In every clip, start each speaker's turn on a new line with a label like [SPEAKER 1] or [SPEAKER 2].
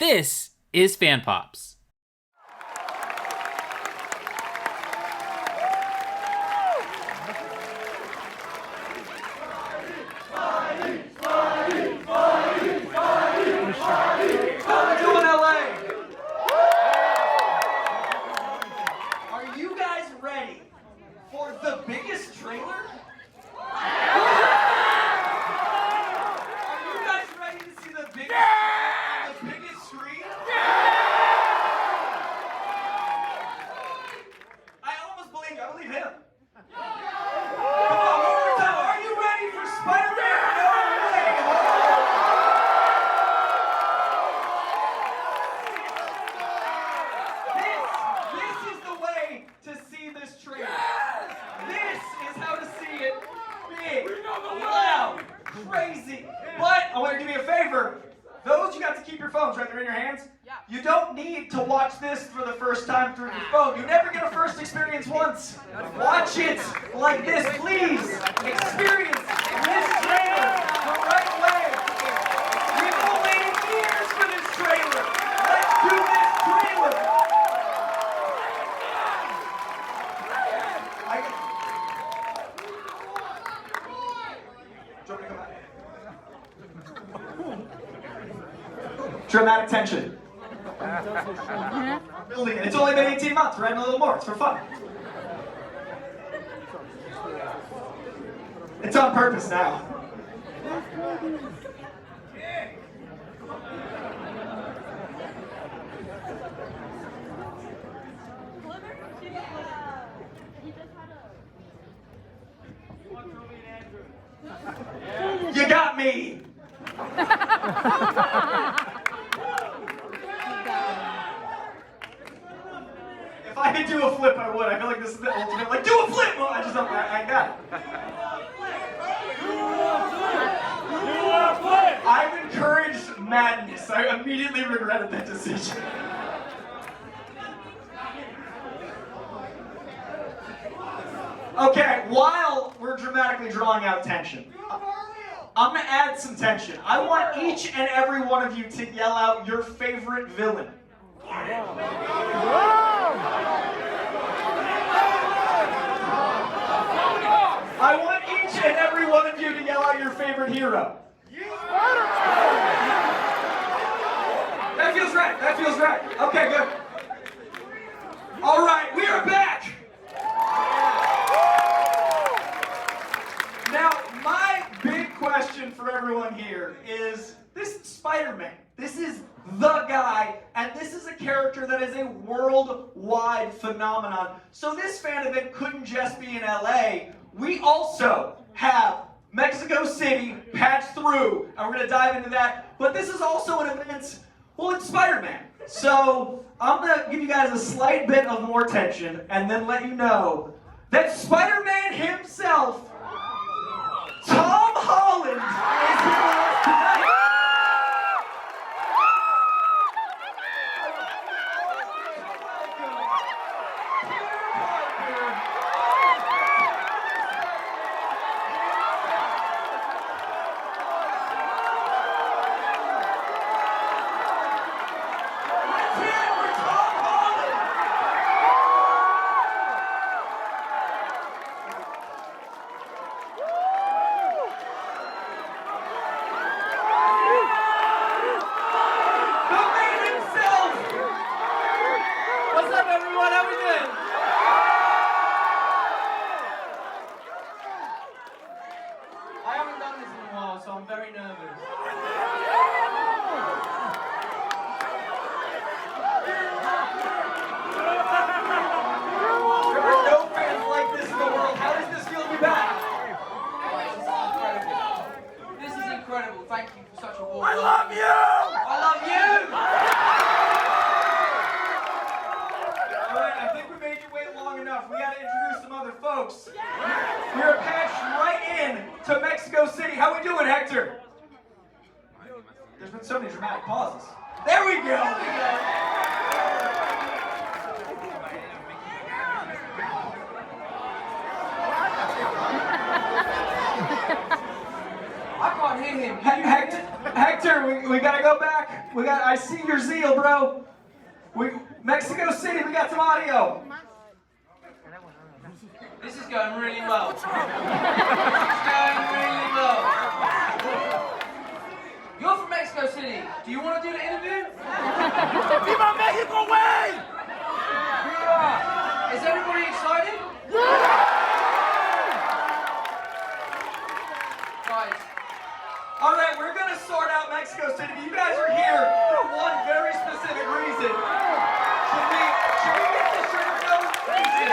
[SPEAKER 1] This is Fan Pops.
[SPEAKER 2] Are you guys ready for the biggest trailer? Are you guys ready to see the biggest trailer on the biggest screen? I almost believe, I believe him. Come on, one more time. Are you ready for Spider-Man? No way. This is the way to see this trailer. This is how to see it big, loud, crazy. But I want you to do me a favor. Those, you got to keep your phones right there in your hands. You don't need to watch this for the first time through your phone. You never get a first experience once. Watch it like this, please. Experience this trailer the right way. We've all waited years for this trailer. Let's do this trailer. Dramatic tension. Building it. It's only been 18 months. We're adding a little more. It's for fun. It's on purpose now. You got me. If I could do a flip, I would. I feel like this is the ultimate. Like, do a flip! Well, I just don't. I got it. I've encouraged madness. I immediately regretted that decision. Okay, while we're dramatically drawing out tension, I'm gonna add some tension. I want each and every one of you to yell out your favorite villain. I want each and every one of you to yell out your favorite hero. That feels right. That feels right. Okay, good. All right, we are back. Now, my big question for everyone here is, this is Spider-Man. This is the guy, and this is a character that is a worldwide phenomenon. So this fan event couldn't just be in LA. We also have Mexico City patched through, and we're going to dive into that. But this is also an event, well, it's Spider-Man. So I'm going to give you guys a slight bit of more tension, and then let you know that Spider-Man himself, Tom Holland, is here with us tonight.
[SPEAKER 3] Thank you for such a warm
[SPEAKER 2] I love you! I love you! Alright, I think we made you wait long enough. We gotta introduce some other folks. We're patched right in to Mexico City. How we doing, Hector? There's been so many dramatic pauses. There we go!
[SPEAKER 3] I can't hear him.
[SPEAKER 2] Hector, we gotta go back. I see your zeal, bro. Mexico City, we got some audio.
[SPEAKER 3] This is going really well. This is going really well. You're from Mexico City. Do you want to do the interview?
[SPEAKER 4] ¡Viva México, güey!
[SPEAKER 3] Is everybody excited? Guys.
[SPEAKER 2] All right, we're gonna sort out Mexico City. You guys are here for one very specific reason. Should we get this trigger going? Listen.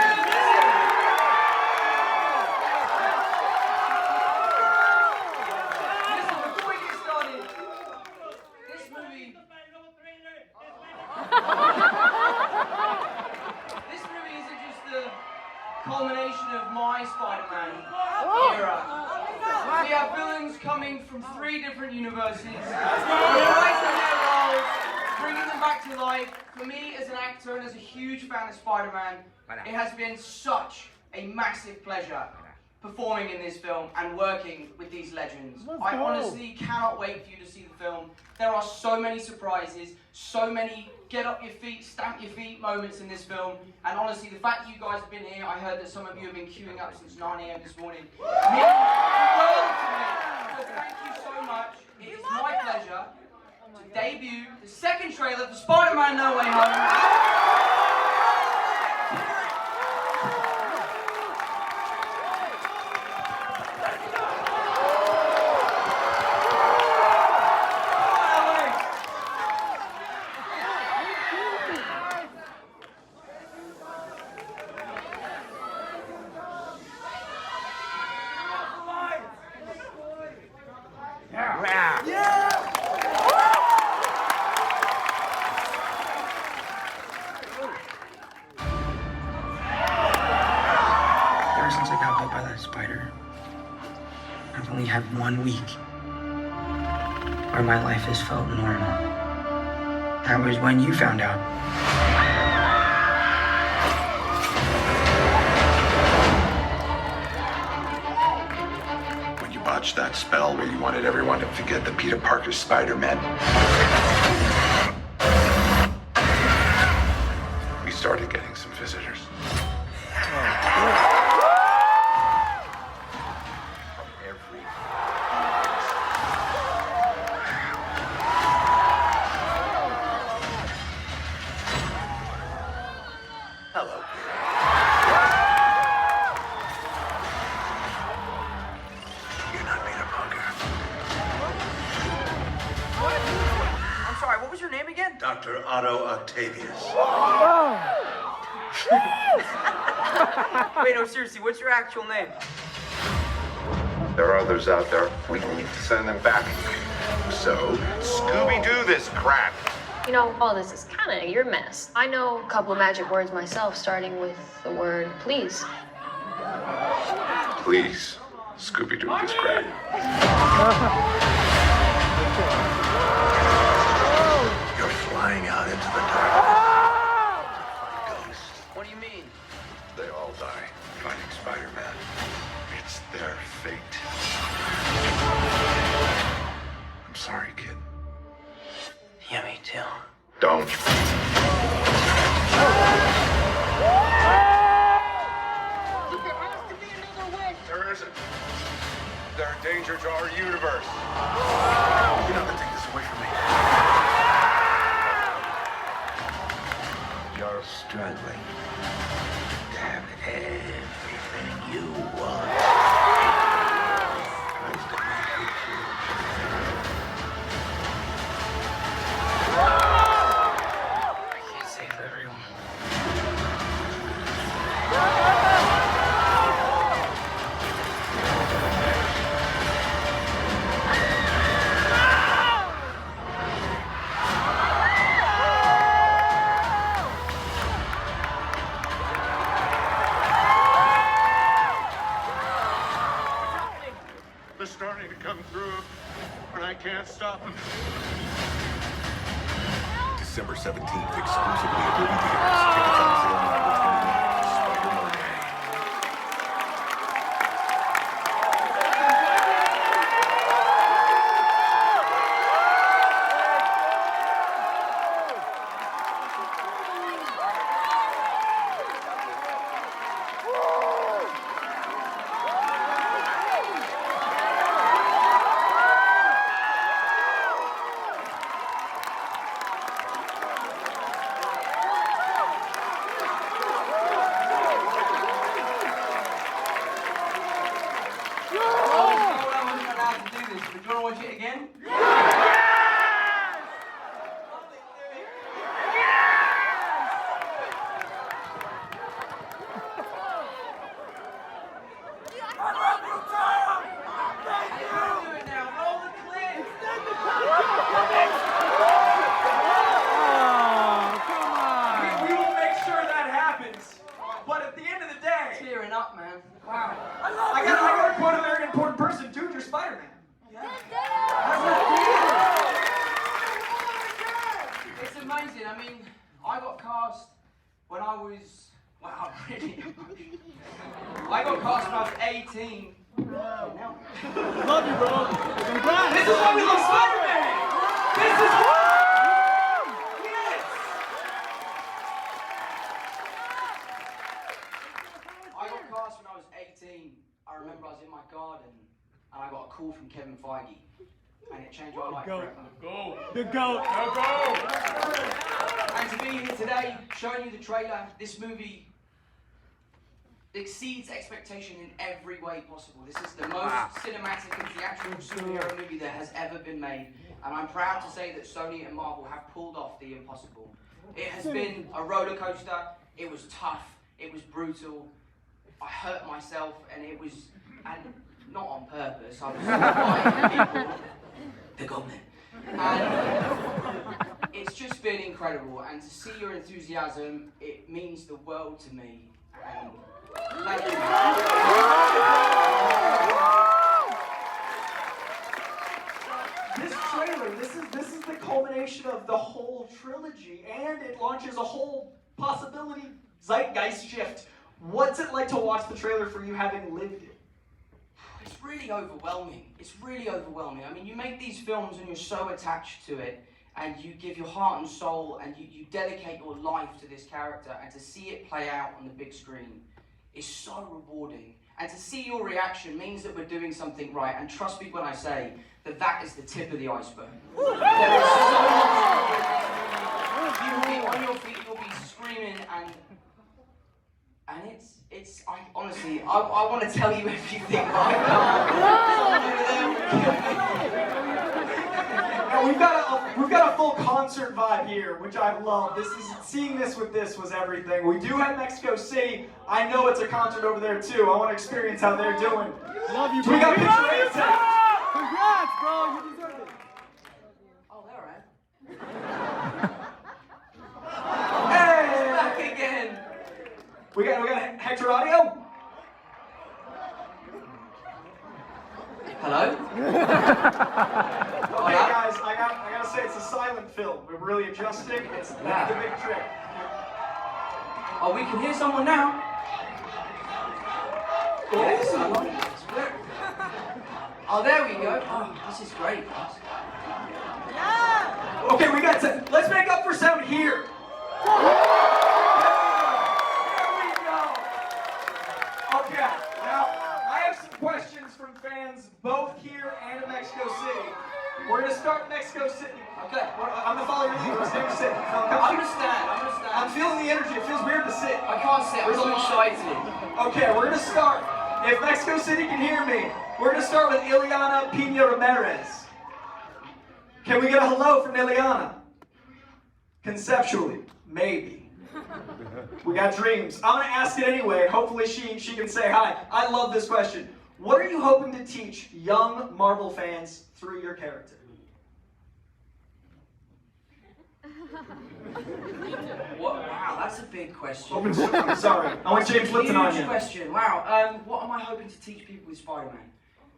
[SPEAKER 2] Listen, before we get started, this movie isn't just the culmination of my Spider-Man era. We have villains coming from 3 different universes, reprising their roles, bringing them back to life. For me, as an actor and as a huge fan of Spider-Man, it has been such a massive pleasure performing in this film and working with these legends. I honestly cannot wait for you to see the film. There are so many surprises, so many get up your feet, stamp your feet moments in this film. And honestly, the fact that you guys have been here, I heard that some of you have been queuing up since 9 a.m. this morning. Means the world to me. So thank you so much. It is my pleasure to debut the second trailer for Spider-Man No Way Home.
[SPEAKER 5] Ever since I got bit by that spider, I've only had 1 week where my life has felt normal. That was when you found out.
[SPEAKER 6] When you botched that spell where you wanted everyone to forget the Peter Parker Spider-Man, we started getting some visitors. Hello. You're not Peter Parker.
[SPEAKER 3] I'm sorry, what was your name again?
[SPEAKER 6] Dr. Otto Octavius.
[SPEAKER 3] Wait, no, seriously, what's your actual name?
[SPEAKER 6] There are others out there. We need to send them back. So, Scooby-Doo this crap.
[SPEAKER 7] You know, all this is kind of your mess. I know a couple of magic words myself, starting with the word please.
[SPEAKER 6] Please, Scooby-Doo this crap. You're flying out into the dark to find ghosts.
[SPEAKER 3] What do you mean?
[SPEAKER 6] They all die fighting Spider-Man. It's their fate. I'm sorry, kid.
[SPEAKER 5] Yeah, me too.
[SPEAKER 6] Don't. There isn't. They're a danger to our universe. You're not gonna take this away from me. You're struggling to have everything you want. Tries to make you feel
[SPEAKER 5] I can't save everyone.
[SPEAKER 6] They're starting to come through, and I can't stop them. December 17th, exclusively at movie theaters. Tickets on sale November 29th. Spider-Man.
[SPEAKER 3] It's amazing. I mean, I got cast when I was, wow, really I got cast when I was 18.
[SPEAKER 4] Love you, bro. Congrats.
[SPEAKER 2] This is why we love Spider-Man! This is why! Yes!
[SPEAKER 3] I got cast when I was 18. I remember I was in my garden and I got a call from Kevin Feige. And it changed my life forever.
[SPEAKER 4] The GOAT.
[SPEAKER 3] And to be here today, showing you the trailer, this movie exceeds expectation in every way possible. This is the most cinematic and theatrical superhero movie that has ever been made. And I'm proud to say that Sony and Marvel have pulled off the impossible. It has been a roller coaster. It was tough. It was brutal. I hurt myself, and it was, and not on purpose. I was fighting people. The Goblin. And it's just been incredible, and to see your enthusiasm, it means the world to me. And thank you.
[SPEAKER 2] This trailer, this is the culmination of the whole trilogy, and it launches a whole possibility zeitgeist shift. What's it like to watch the trailer for you having lived it?
[SPEAKER 3] It's really overwhelming. It's really overwhelming. I mean, you make these films and you're so attached to it, and you give your heart and soul, and you dedicate your life to this character, and to see it play out on the big screen is so rewarding. And to see your reaction means that we're doing something right, and trust me when I say that that is the tip of the iceberg. There is so much. You will be on your feet, you'll be screaming, and it's, I honestly, I want to tell you everything right
[SPEAKER 2] Now we've got a full concert vibe here, which I love. Seeing this with this was everything. We do have Mexico City. I know it's a concert over there too. I want to experience how they're doing.
[SPEAKER 4] Love you,
[SPEAKER 2] So
[SPEAKER 4] bro.
[SPEAKER 2] we got picture A.
[SPEAKER 4] Congrats, bro. You deserve it.
[SPEAKER 3] Oh, there
[SPEAKER 2] Hey!
[SPEAKER 3] back again.
[SPEAKER 2] We got Hector audio.
[SPEAKER 3] Hello?
[SPEAKER 2] Okay, guys, I gotta say it's a silent film. We're really adjusting. That's the big trick.
[SPEAKER 3] Oh, we can hear someone now. Yes, oh, there we go. Oh, this is great.
[SPEAKER 2] Okay, we got to. Let's make up for sound here. Okay, now I have some questions from fans both here and in Mexico City. We're gonna start in Mexico City.
[SPEAKER 3] Okay.
[SPEAKER 2] I'm gonna follow your lead. Let's take a sit.
[SPEAKER 3] I'm gonna stand.
[SPEAKER 2] I'm feeling the energy. It feels weird to sit.
[SPEAKER 3] I can't sit. I'm so excited.
[SPEAKER 2] Okay, we're gonna start. If Mexico City can hear me, we're gonna start with Ileana Pina Ramirez. Can we get a hello from Ileana? Conceptually, maybe. We got dreams. I'm gonna ask it anyway. Hopefully she can say hi. I love this question. What are you hoping to teach young Marvel fans through your character?
[SPEAKER 3] What? Wow, that's a big question.
[SPEAKER 2] I'm sorry. I want James Lipton on
[SPEAKER 3] Huge
[SPEAKER 2] you.
[SPEAKER 3] question. Wow. What am I hoping to teach people with Spider-Man,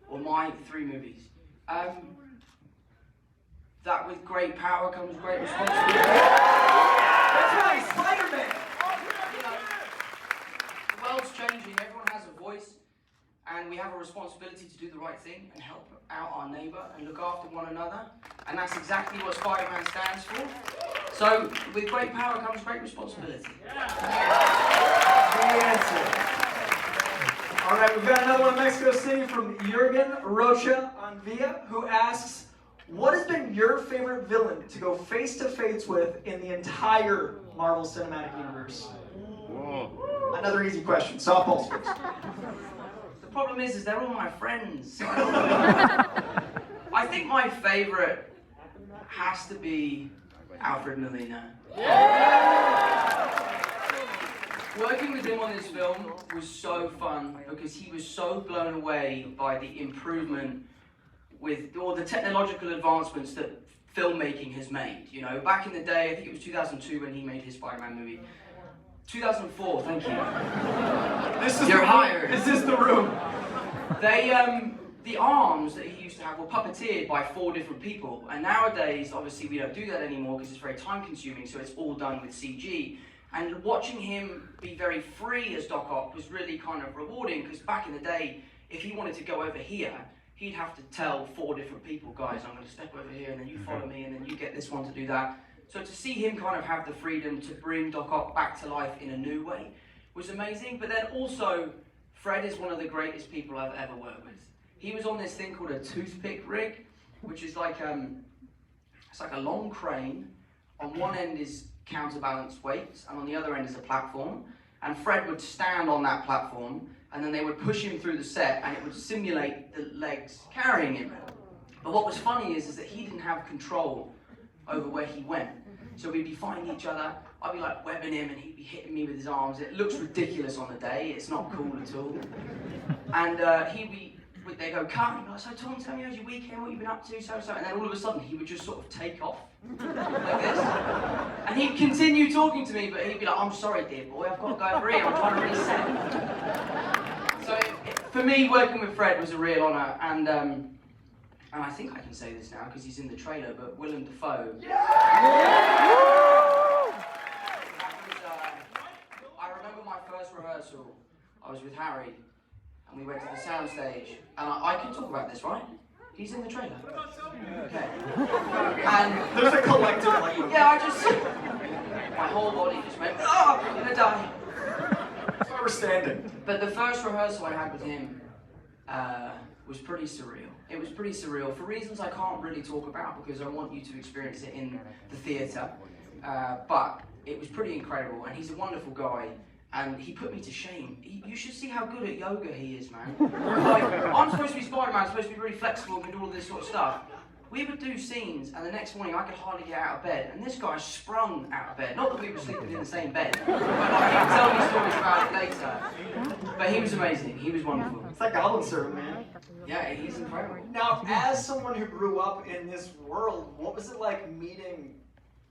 [SPEAKER 3] or my 3 movies? That with great power comes great responsibility.
[SPEAKER 2] That's right, Spider-Man.
[SPEAKER 3] You know, the world's changing. Everyone has a voice, and we have a responsibility to do the right thing and help out our neighbor and look after one another. And that's exactly what Spider-Man stands for. So, with great power comes great responsibility.
[SPEAKER 2] Great answer. All right, we've got another one in Mexico City from Jurgen Rocha Anvia, who asks, what has been your favorite villain to go face-to-face with in the entire Marvel Cinematic Universe? Whoa. Another easy question. Softballs first.
[SPEAKER 3] The problem is they're all my friends. I think my favorite has to be Alfred Molina. Working with him on this film was so fun because he was so blown away by the improvement with all the technological advancements that filmmaking has made. You know, back in the day, I think it was 2002 when he made his Spider-Man movie. 2004, thank you.
[SPEAKER 2] This is
[SPEAKER 3] You're
[SPEAKER 2] the
[SPEAKER 3] hired.
[SPEAKER 2] Is this the room?
[SPEAKER 3] They the arms that he used to have were puppeteered by 4 different people, and nowadays, obviously, we don't do that anymore because it's very time-consuming, so it's all done with CG. And watching him be very free as Doc Ock was really kind of rewarding, because back in the day, if he wanted to go over here, he'd have to tell 4 different people, guys, I'm going to step over here, and then you follow me, and then you get this one to do that. So to see him kind of have the freedom to bring Doc Ock back to life in a new way was amazing. But then also, Fred is one of the greatest people I've ever worked with. He was on this thing called a toothpick rig, which is like it's like a long crane. On one end is counterbalanced weights, and on the other end is a platform. And Fred would stand on that platform, and then they would push him through the set, and it would simulate the legs carrying him. But what was funny is that he didn't have control over where he went. So we'd be fighting each other, I'd be like webbing him, and he'd be hitting me with his arms. It looks ridiculous on the day, it's not cool at all. And they'd go, cut, and he'd be like, so Tom, tell me how's your weekend, what you've been up to, so. And then all of a sudden, he would just sort of take off, like this. And he'd continue talking to me, but he'd be like, I'm sorry, dear boy, I've got to go over here, I'm trying to reset. So for me, working with Fred was a real honour, and I think I can say this now because he's in the trailer, but Willem Dafoe. I remember my first rehearsal, I was with Harry, and we went to the soundstage, and I can talk about this, right? He's in the trailer. Okay. And
[SPEAKER 2] There's a collective like.
[SPEAKER 3] yeah, my whole body just went, oh, I'm gonna die.
[SPEAKER 2] That's why we're standing.
[SPEAKER 3] But the first rehearsal I had with him was pretty surreal. It was pretty surreal for reasons I can't really talk about because I want you to experience it in the theatre. But it was pretty incredible, and he's a wonderful guy. And he put me to shame. You should see how good at yoga he is, man. Like, I'm supposed to be Spider-Man, I'm supposed to be really flexible and do all this sort of stuff. We would do scenes, and the next morning I could hardly get out of bed, and this guy sprung out of bed. Not that we were sleeping in the same bed, but like, he would tell me stories about it later. But he was amazing, he was wonderful.
[SPEAKER 2] It's like Goblin Servant, man.
[SPEAKER 3] Yeah, he's incredible.
[SPEAKER 2] Now, as someone who grew up in this world, what was it like meeting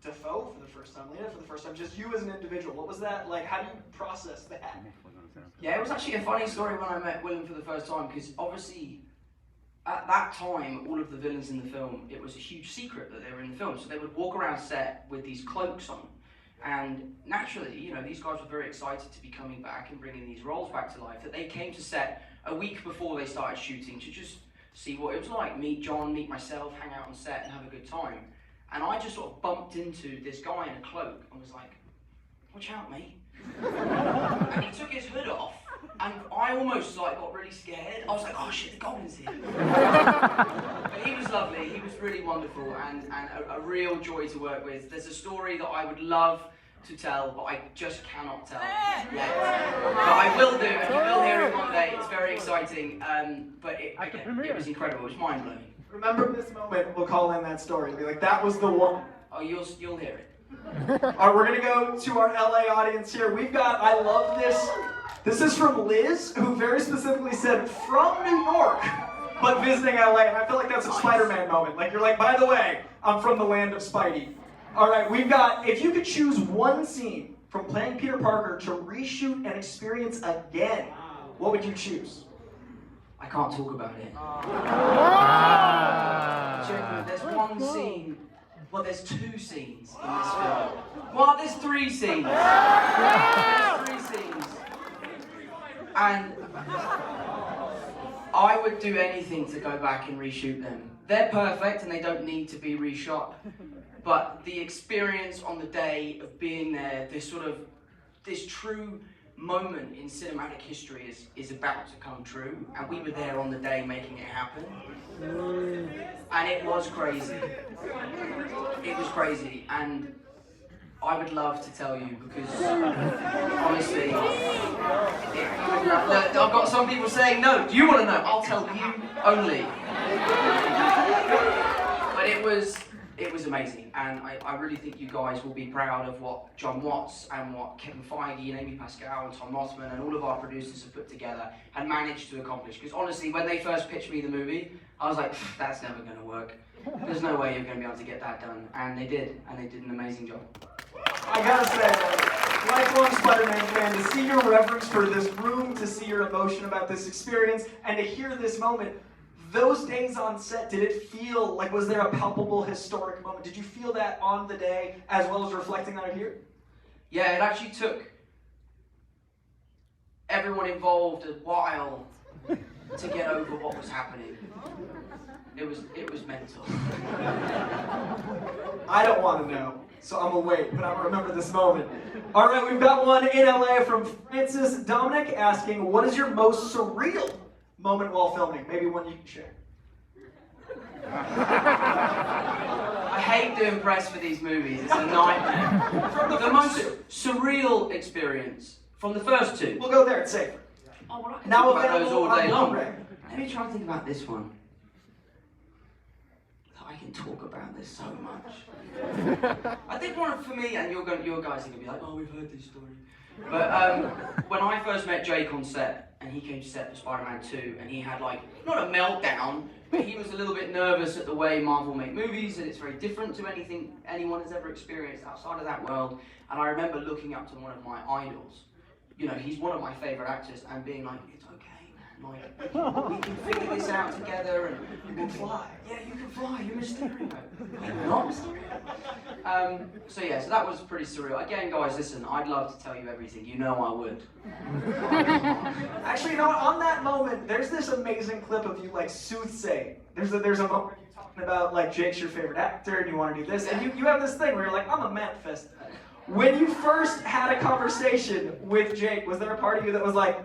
[SPEAKER 2] Dafoe for the first time, Lena for the first time, just you as an individual? What was that like? How do you process that?
[SPEAKER 3] Yeah, it was actually a funny story when I met Willem for the first time, because obviously at that time, all of the villains in the film, it was a huge secret that they were in the film. So they would walk around set with these cloaks on. And naturally, you know, these guys were very excited to be coming back and bringing these roles back to life, that they came to set a week before they started shooting to just see what it was like, meet John, meet myself, hang out on set and have a good time. And I just sort of bumped into this guy in a cloak and was like, watch out, mate. And he took his hood off, and I almost like got really scared. I was like, oh shit, the Goblin's here. But he was lovely, he was really wonderful, and a real joy to work with. There's a story that I would love to tell, but I just cannot tell yet. But I will do, and you will hear it one day. It's very exciting, but it was incredible, it was mind-blowing.
[SPEAKER 2] Remember this moment, we'll call in that story. Be like, that was the one.
[SPEAKER 3] Oh, you'll hear it.
[SPEAKER 2] All right, we're gonna go to our LA audience here. We've got, I love this. This is from Liz, who very specifically said, from New York, but visiting LA. And I feel like that's a Spider-Man moment. Like, you're like, by the way, I'm from the land of Spidey. All right, we've got, if you could choose one scene from playing Peter Parker to reshoot and experience again, what would you choose?
[SPEAKER 3] I can't talk about it. Genuinely, there's one scene. Well, there's 2 scenes in this film. Well, there's 3 scenes. There's 3 scenes. And I would do anything to go back and reshoot them. They're perfect and they don't need to be reshot. But the experience on the day of being there, this true moment in cinematic history is about to come true, and we were there on the day making it happen, and it was crazy. It was crazy, and I would love to tell you, because honestly, I've got some people saying no. Do you want to know? I'll tell you only. But it was amazing, and I really think you guys will be proud of what John Watts and what Kevin Feige and Amy Pascal and Tom Mossman and all of our producers have put together and managed to accomplish. Because honestly, when they first pitched me the movie, I was like, that's never going to work. There's no way you're going to be able to get that done. And they did an amazing job.
[SPEAKER 2] I gotta say, lifelong Spider-Man fan, to see your reverence for this room, to see your emotion about this experience, and to hear this moment, those days on set, did it feel like, was there a palpable historic moment? Did you feel that on the day as well as reflecting on it here?
[SPEAKER 3] Yeah, it actually took everyone involved a while to get over what was happening. It was mental.
[SPEAKER 2] I don't want to know, so I'm gonna wait, but I'm gonna remember this moment. All right, we've got one in LA from Francis Dominic asking, what is your most surreal moment while filming? Maybe one you can share.
[SPEAKER 3] I hate doing press for these movies, it's a nightmare. The most surreal experience from the first two.
[SPEAKER 2] We'll go there, it's safer.
[SPEAKER 3] Oh, well, I can
[SPEAKER 2] Now
[SPEAKER 3] talk about those
[SPEAKER 2] available
[SPEAKER 3] all day
[SPEAKER 2] on
[SPEAKER 3] long.
[SPEAKER 2] Blu-ray.
[SPEAKER 3] Let me try and think about this one. I can talk about this so much. I think one for me, and your guys are going to be like, oh, we've heard this story. But when I first met Jake on set, and he came to set for Spider-Man 2, and he had like, not a meltdown, but he was a little bit nervous at the way Marvel make movies, and it's very different to anything anyone has ever experienced outside of that world. And I remember looking up to one of my idols. You know, he's one of my favorite actors, and being like, it's okay, man. Like, we can figure this out together, and you can fly. Yeah, you can fly. You're Mysterio. You're not Mysterio. So yeah, so that was pretty surreal. Again, guys, listen, I'd love to tell you everything. You know I would.
[SPEAKER 2] Actually, you know what? On that moment, there's this amazing clip of you like soothsaying. There's a moment where you're talking about like Jake's your favorite actor, and you want to do this, and you have this thing where you're like, I'm a manifest. When you first had a conversation with Jake, was there a part of you that was like,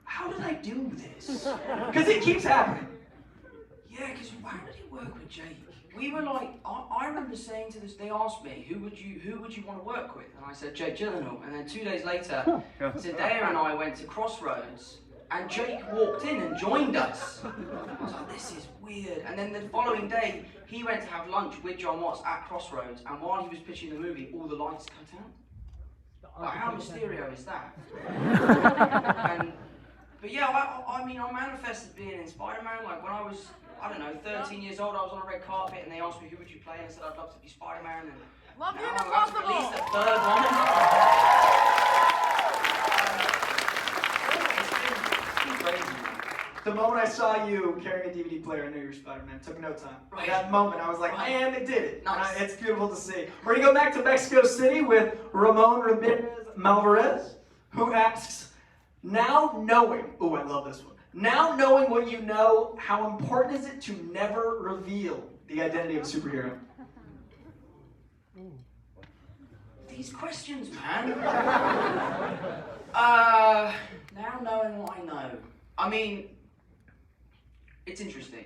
[SPEAKER 2] how did I do this? Because it keeps happening.
[SPEAKER 3] Yeah, because how did it work with Jake? We were like, I remember saying to this, they asked me, who would you want to work with? And I said, Jake Gyllenhaal. And then 2 days later, Zendaya and I went to Crossroads, and Jake walked in and joined us. I was like, this is weird. And then the following day, he went to have lunch with John Watts at Crossroads, and while he was pitching the movie, all the lights cut out. Like, how Mysterio is that? But yeah, I mean, I manifested being in Spider-Man. Like when I was, I don't know, 13 years old, I was on a red carpet, and they asked me, who would you play? And I said, I'd love to be Spider-Man. And
[SPEAKER 8] love
[SPEAKER 3] now
[SPEAKER 8] you,
[SPEAKER 3] I'm about to release the third one. It's been crazy.
[SPEAKER 2] The moment I saw you carrying a DVD player, I knew you were Spider-Man. It took no time.
[SPEAKER 3] Right.
[SPEAKER 2] That moment, I was like,
[SPEAKER 3] Right.
[SPEAKER 2] man, they did it.
[SPEAKER 3] Nice.
[SPEAKER 2] It's beautiful to see. We're going to go back to Mexico City with Ramon Ramirez Malvarez, who asks, now knowing, oh, I love this one. Now knowing what you know, how important is it to never reveal the identity of a superhero?
[SPEAKER 3] These questions, man. Now knowing what I know. I mean, it's interesting.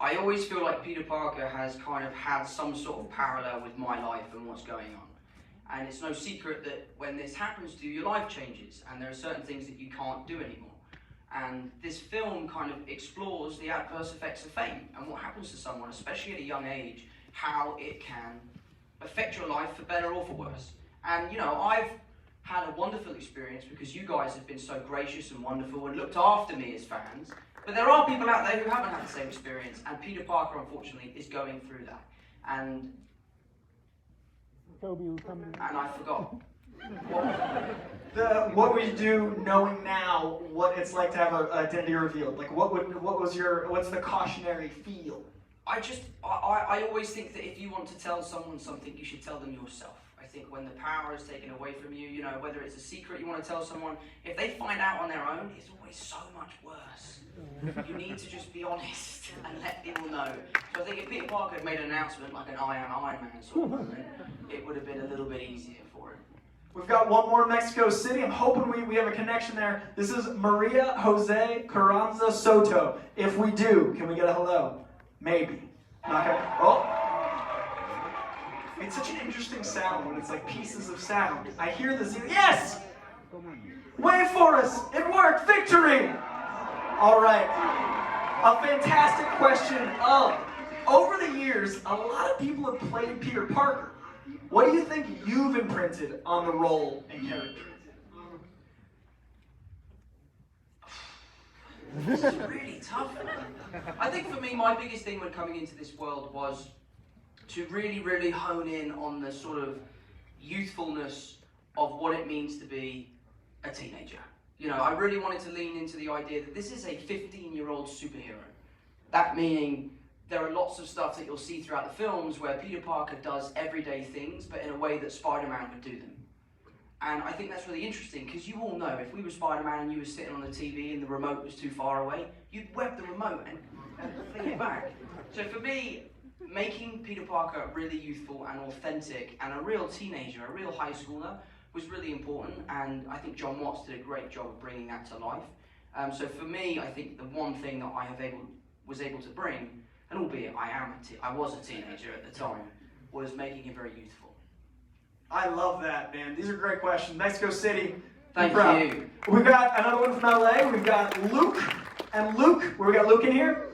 [SPEAKER 3] I always feel like Peter Parker has kind of had some sort of parallel with my life and what's going on. And it's no secret that when this happens to you, your life changes, and there are certain things that you can't do anymore. And this film kind of explores the adverse effects of fame and what happens to someone, especially at a young age, how it can affect your life for better or for worse. And you know, I've had a wonderful experience because you guys have been so gracious and wonderful and looked after me as fans. But there are people out there who haven't had the same experience, and Peter Parker, unfortunately, is going through that. And I forgot.
[SPEAKER 2] What would you do knowing now what it's like to have an identity revealed? Like, what's the cautionary feel?
[SPEAKER 3] I always think that if you want to tell someone something, you should tell them yourself. I think when the power is taken away from you, you know, whether it's a secret you want to tell someone, if they find out on their own, it's always so much worse. You need to just be honest and let people know. So I think if Peter Parker had made an announcement like an I am Iron Man sort of moment, it would have been a little bit easier for him.
[SPEAKER 2] We've got one more in Mexico City. I'm hoping we have a connection there. This is Maria Jose Carranza Soto. If we do, can we get a hello? Maybe. Not gonna, oh. It's such an interesting sound when it's like pieces of sound. I hear this. Yes! Wait for us. It worked. Victory! All right. A fantastic question of, over the years, a lot of people have played Peter Parker. What do you think you've imprinted on the role and character?
[SPEAKER 3] This is really tough. I think for me, my biggest thing when coming into this world was to really, really hone in on the sort of youthfulness of what it means to be a teenager. You know, I really wanted to lean into the idea that this is a 15-year-old superhero. That meaning there are lots of stuff that you'll see throughout the films where Peter Parker does everyday things, but in a way that Spider-Man would do them. And I think that's really interesting, because you all know, if we were Spider-Man and you were sitting on the TV and the remote was too far away, you'd web the remote and fling it back. So for me, making Peter Parker really youthful and authentic and a real teenager, a real high schooler, was really important, and I think John Watts did a great job of bringing that to life. So for me, I think the one thing that I was able to bring, and albeit I was a teenager at the time, was making him very youthful.
[SPEAKER 2] I love that, man. These are great questions. Mexico City.
[SPEAKER 3] Thank you.
[SPEAKER 2] We've got another one from LA. We've got Luke. And Luke, we got Luke in here.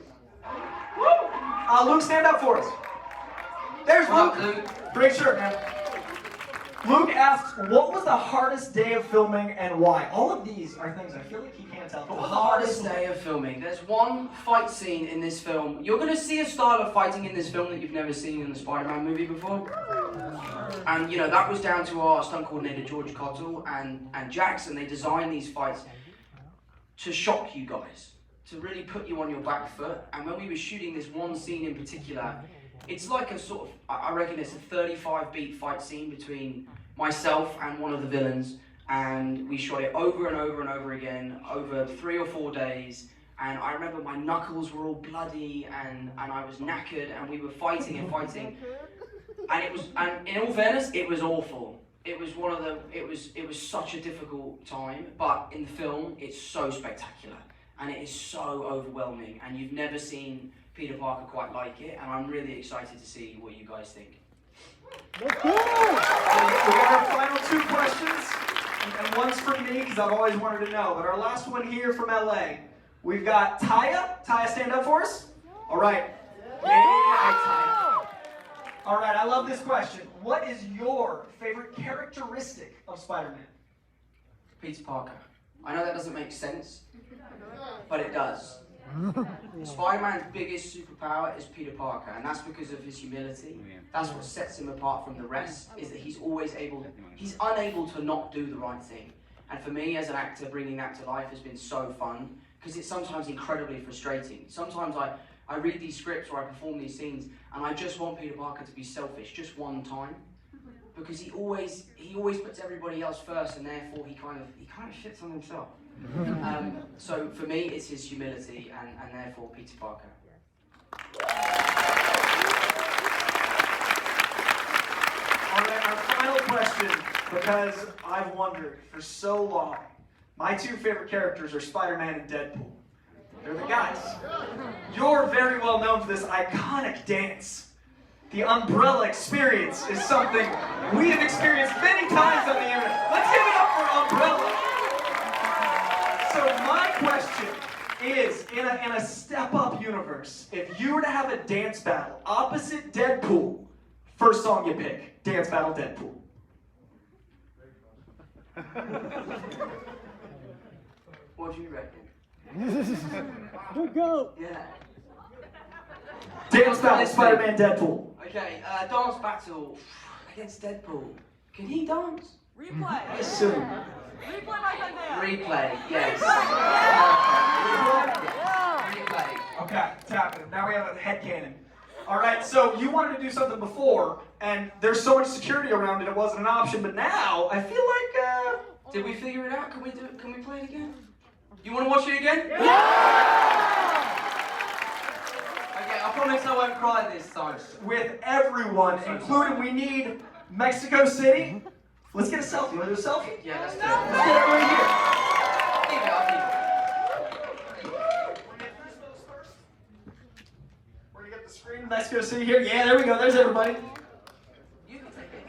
[SPEAKER 2] Woo! Luke, stand up for us. There's Luke.
[SPEAKER 3] Luke.
[SPEAKER 2] Great shirt, man. Luke asks, what was the hardest day of filming and why? All of these are things I feel like he can't tell.
[SPEAKER 3] The hardest day of filming. There's one fight scene in this film. You're going to see a style of fighting in this film that you've never seen in the Spider-Man movie before. And, you know, that was down to our stunt coordinator, George Cottle, and Jackson. They designed these fights to shock you guys, to really put you on your back foot. And when we were shooting this one scene in particular, it's like a sort of, I reckon it's a 35-beat fight scene between myself and one of the villains, and we shot it over and over and over again over 3 or 4 days. And I remember my knuckles were all bloody and I was knackered, and we were fighting and fighting. And in all fairness, it was awful. It was it was such a difficult time, but in the film, it's so spectacular and it is so overwhelming, and you've never seen Peter Parker quite like it, and I'm really excited to see what you guys think.
[SPEAKER 2] Let's go! We got our final 2 questions, and one's for me because I've always wanted to know. But our last one here from LA, we've got Taya. Taya, stand up for us. All right. Yeah, Taya. All right, I love this question. What is your favorite characteristic of Spider-Man?
[SPEAKER 3] Peter Parker. I know that doesn't make sense, but it does. Spider-Man's biggest superpower is Peter Parker, and that's because of his humility. That's what sets him apart from the rest, is that he's unable to not do the right thing. And for me as an actor, bringing that to life has been so fun, because it's sometimes incredibly frustrating. Sometimes I read these scripts or I perform these scenes, and I just want Peter Parker to be selfish just one time, because he always puts everybody else first, and therefore he kind of shits on himself. So for me, it's his humility, and therefore Peter Parker.
[SPEAKER 2] All right, our final question, because I've wondered for so long. My 2 favorite characters are Spider-Man and Deadpool. They're the guys. You're very well known for this iconic dance. The umbrella experience is something we have experienced many times on the internet. Let's give it up for Umbrella. So my question is, in a step-up universe, if you were to have a dance battle opposite Deadpool, first song you pick, dance battle Deadpool.
[SPEAKER 3] What do you reckon?
[SPEAKER 4] Good go.
[SPEAKER 3] Yeah.
[SPEAKER 2] Dance battle, Spider-Man, Deadpool.
[SPEAKER 3] Okay, dance battle against Deadpool. Can he dance?
[SPEAKER 8] Replay.
[SPEAKER 2] I assume.
[SPEAKER 8] Replay my thunder.
[SPEAKER 3] Replay, yes. Replay.
[SPEAKER 2] Okay, it's happening. Now we have a headcanon. All right, so you wanted to do something before, and there's so much security around it, it wasn't an option. But now I feel like.
[SPEAKER 3] Did we figure it out? Can we do it? Can we play it again? You want to watch it again?
[SPEAKER 2] Yeah!
[SPEAKER 3] Okay, I promise I won't cry this time.
[SPEAKER 2] With everyone, including we need Mexico City. Let's get a selfie. You want to do a selfie?
[SPEAKER 3] Yeah, let's do it.
[SPEAKER 2] Let's get it right here. We're gonna get the screen of Mexico City here. Yeah, there we go. There's everybody.
[SPEAKER 3] You can take it.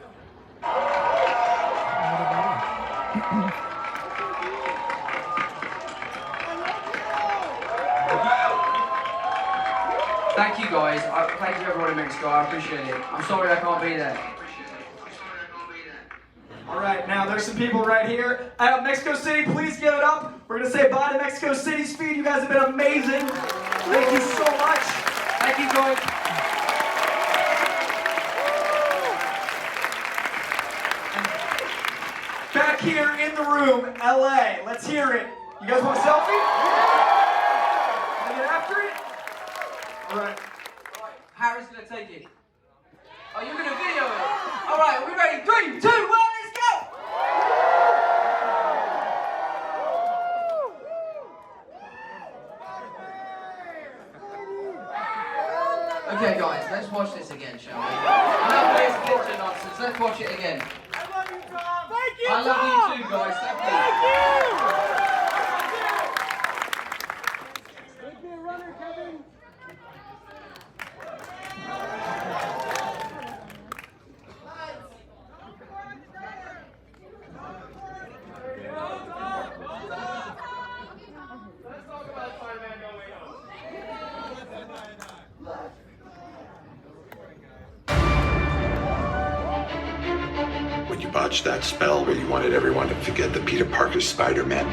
[SPEAKER 3] Thank you guys. Thank you everyone in Mexico. I appreciate it. I'm sorry I can't be there.
[SPEAKER 2] All right, now there's some people right here. Mexico City, please give it up. We're gonna say bye to Mexico City's feed. You guys have been amazing. Thank you so much.
[SPEAKER 3] Thank you guys.
[SPEAKER 2] Back here in the room, LA. Let's hear it. You guys want a selfie? Wanna get after it? Right.
[SPEAKER 3] Alright, Harry's gonna take it. Oh, you're gonna video it? Alright, are we ready? 3, 2, 1, let's go! Okay, guys, let's watch this again, shall we? Enough of this picture nonsense. Let's watch it again.
[SPEAKER 8] I love you, Tom. Thank you,
[SPEAKER 3] I love you too, guys. Thank you.
[SPEAKER 4] Make me a runner, Kevin.
[SPEAKER 2] Let's talk about Spider-Man No Way Home.
[SPEAKER 6] When you botched that spell where you wanted everyone to forget that Peter Parker's Spider-Man,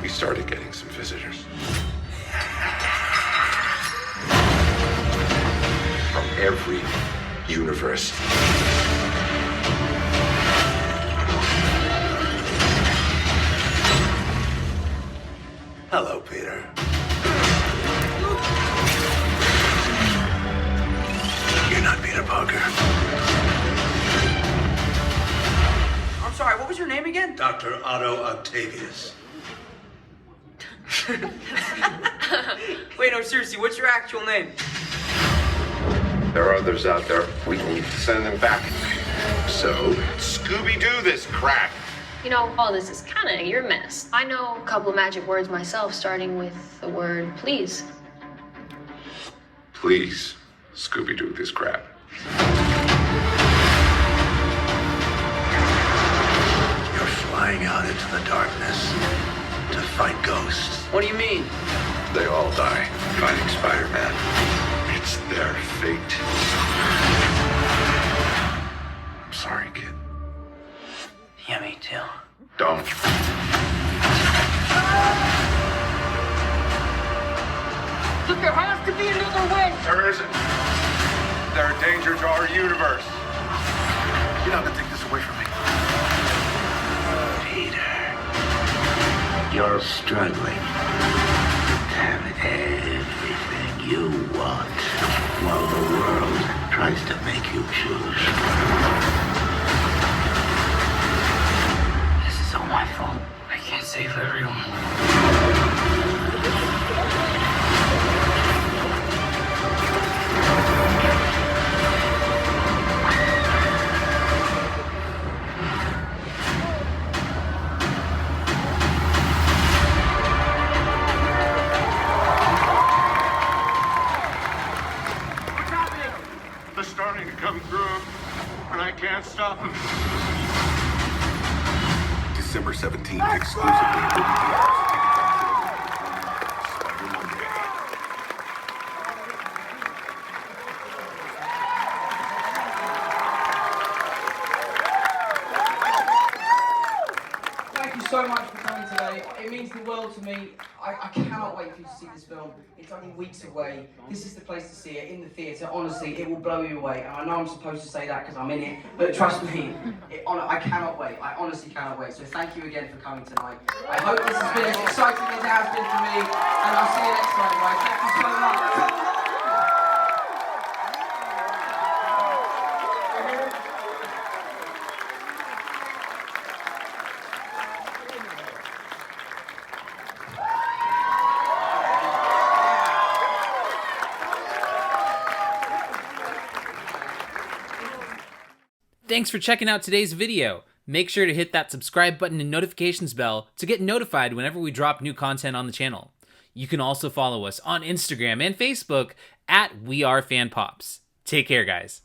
[SPEAKER 6] we started getting some visitors. From every universe. Hello, Peter. You're not Peter Parker.
[SPEAKER 3] I'm sorry, what was your name again?
[SPEAKER 6] Dr. Otto Octavius.
[SPEAKER 3] Wait, no, seriously, what's your actual name?
[SPEAKER 6] There are others out there. We need to send them back. So, Scooby-Doo this crap.
[SPEAKER 7] You know, all this is kind of your mess. I know a couple of magic words myself, starting with the word please.
[SPEAKER 6] Please, Scooby-Doo this crap. You're flying out into the darkness to fight ghosts.
[SPEAKER 3] What do you mean?
[SPEAKER 6] They all die fighting Spider-Man. It's their fate. I'm sorry, kid.
[SPEAKER 3] Yeah, me too.
[SPEAKER 6] Don't.
[SPEAKER 3] Look, there has to be another way!
[SPEAKER 6] There isn't. They're a danger to our universe. You're not gonna take this away from me.
[SPEAKER 5] Peter, you're struggling to have everything you want while the world tries to make you choose. This is all my fault. I can't save everyone.
[SPEAKER 6] They're starting to come through, and I can't stop them. December 17th, exclusively.
[SPEAKER 3] Thank you so much for coming today. It means the world to me. I cannot wait for you to see this film. It's only weeks away. This is the place to see it, in the theatre. Honestly, it will blow you away. And I know I'm supposed to say that because I'm in it, but trust me, I cannot wait. I honestly cannot wait. So thank you again for coming tonight. I hope this has been as exciting as it has been for me. And I'll see you next time, guys. Thank you so much.
[SPEAKER 1] Thanks for checking out today's video. Make sure to hit that subscribe button and notifications bell to get notified whenever we drop new content on the channel. You can also follow us on Instagram and Facebook at WeAreFanPops. Take care, guys.